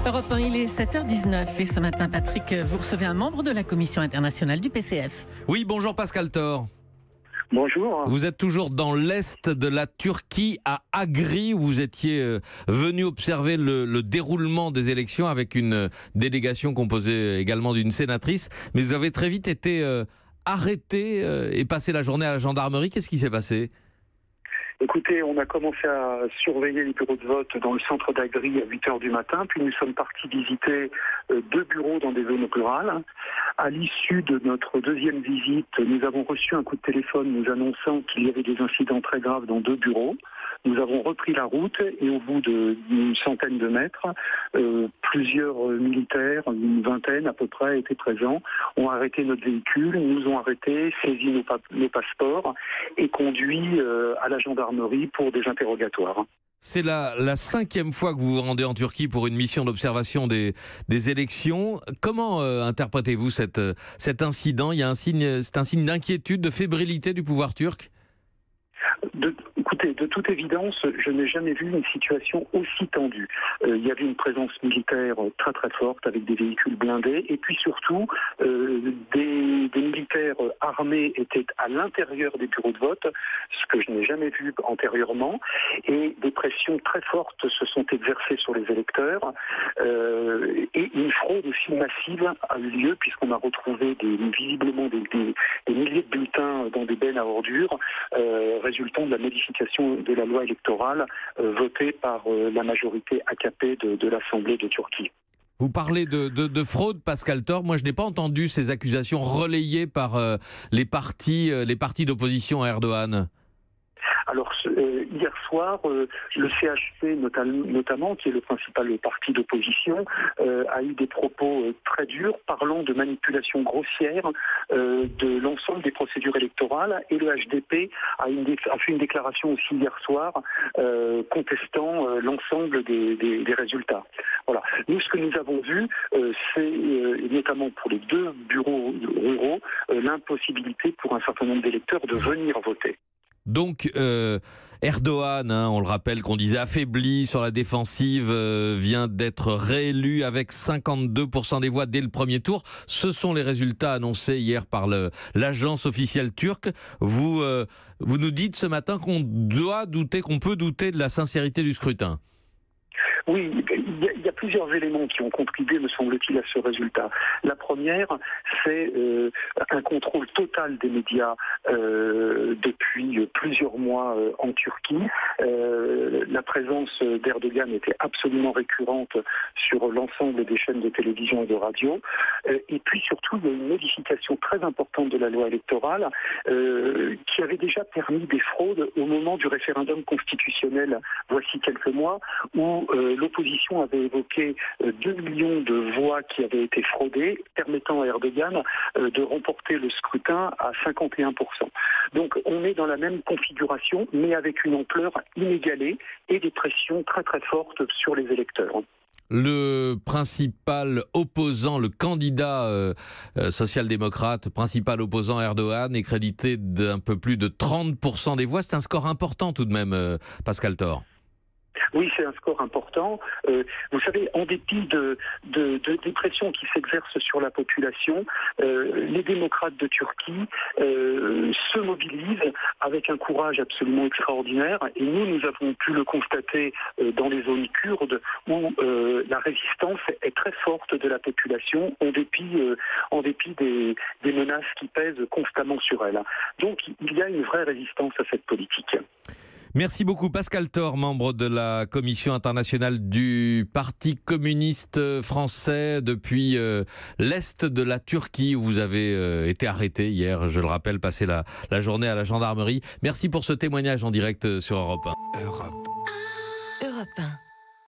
Europe 1, il est 7h19 et ce matin, Patrick, vous recevez un membre de la Commission internationale du PCF. Oui, bonjour Pascal Thor. Bonjour. Vous êtes toujours dans l'est de la Turquie, à Agri, où vous étiez venu observer le déroulement des élections avec une délégation composée également d'une sénatrice. Mais vous avez très vite été arrêté et passé la journée à la gendarmerie. Qu'est-ce qui s'est passé ? Écoutez, on a commencé à surveiller les bureaux de vote dans le centre d'Agri à 8h du matin, puis nous sommes partis visiter 2 bureaux dans des zones rurales. À l'issue de notre deuxième visite, nous avons reçu un coup de téléphone nous annonçant qu'il y avait des incidents très graves dans 2 bureaux. Nous avons repris la route et au bout d'une centaine de mètres, plusieurs militaires, une vingtaine à peu près, étaient présents, ont arrêté notre véhicule, nous ont arrêtés, saisi nos passeports et conduits à la gendarmerie pour des interrogatoires. C'est la 5e fois que vous vous rendez en Turquie pour une mission d'observation des élections. Comment interprétez-vous cet incident ? C'est un signe d'inquiétude, de fébrilité du pouvoir turc ? Écoutez, de toute évidence, je n'ai jamais vu une situation aussi tendue. Il y avait une présence militaire très très forte avec des véhicules blindés et puis surtout des militaires armés étaient à l'intérieur des bureaux de vote, ce que je n'ai jamais vu antérieurement, et des pressions très fortes se sont exercées sur les électeurs et une fraude aussi massive a eu lieu puisqu'on a retrouvé visiblement des milliers de bulletins dans des bennes à ordures résultant de la modification de la loi électorale votée par la majorité AKP de l'Assemblée de Turquie. Vous parlez de fraude, Pascal Thor. Moi, je n'ai pas entendu ces accusations relayées par les partis d'opposition à Erdogan. Alors, hier soir, le CHP notamment, qui est le principal parti d'opposition, a eu des propos très durs parlant de manipulation grossière de l'ensemble des procédures électorales. Et le HDP a fait une déclaration aussi hier soir contestant l'ensemble des résultats. Voilà. Nous, ce que nous avons vu, c'est notamment pour les 2 bureaux ruraux, l'impossibilité pour un certain nombre d'électeurs de venir voter. Donc, Erdogan, on le rappelle, qu'on disait affaibli sur la défensive, vient d'être réélu avec 52% des voix dès le premier tour. Ce sont les résultats annoncés hier par l'agence officielle turque. Vous nous dites ce matin qu'on peut douter de la sincérité du scrutin. Oui, il y a plusieurs éléments qui ont contribué, me semble-t-il, à ce résultat. La première, c'est un contrôle total des médias depuis plusieurs mois en Turquie. La présence d'Erdogan était absolument récurrente sur l'ensemble des chaînes de télévision et de radio. Et puis surtout, il y a une modification très importante de la loi électorale qui avait déjà permis des fraudes au moment du référendum constitutionnel, voici quelques mois, où l'opposition avait évoqué 2 millions de voix qui avaient été fraudées, permettant à Erdogan de remporter le scrutin à 51%. Donc on est dans la même configuration, mais avec une ampleur inégalée et des pressions très très fortes sur les électeurs. Le principal opposant, le candidat social-démocrate, principal opposant à Erdogan, est crédité d'un peu plus de 30% des voix. C'est un score important tout de même, Pascal Thor. Oui, c'est un score important. Vous savez, en dépit des pressions qui s'exercent sur la population, les démocrates de Turquie se mobilisent avec un courage absolument extraordinaire. Et nous avons pu le constater dans les zones kurdes où la résistance est très forte de la population en dépit des menaces qui pèsent constamment sur elle. Donc il y a une vraie résistance à cette politique. Merci beaucoup Pascal Thor, membre de la Commission internationale du Parti communiste français depuis l'est de la Turquie où vous avez été arrêté hier, je le rappelle, passé la journée à la gendarmerie. Merci pour ce témoignage en direct sur Europe 1. Europe 1.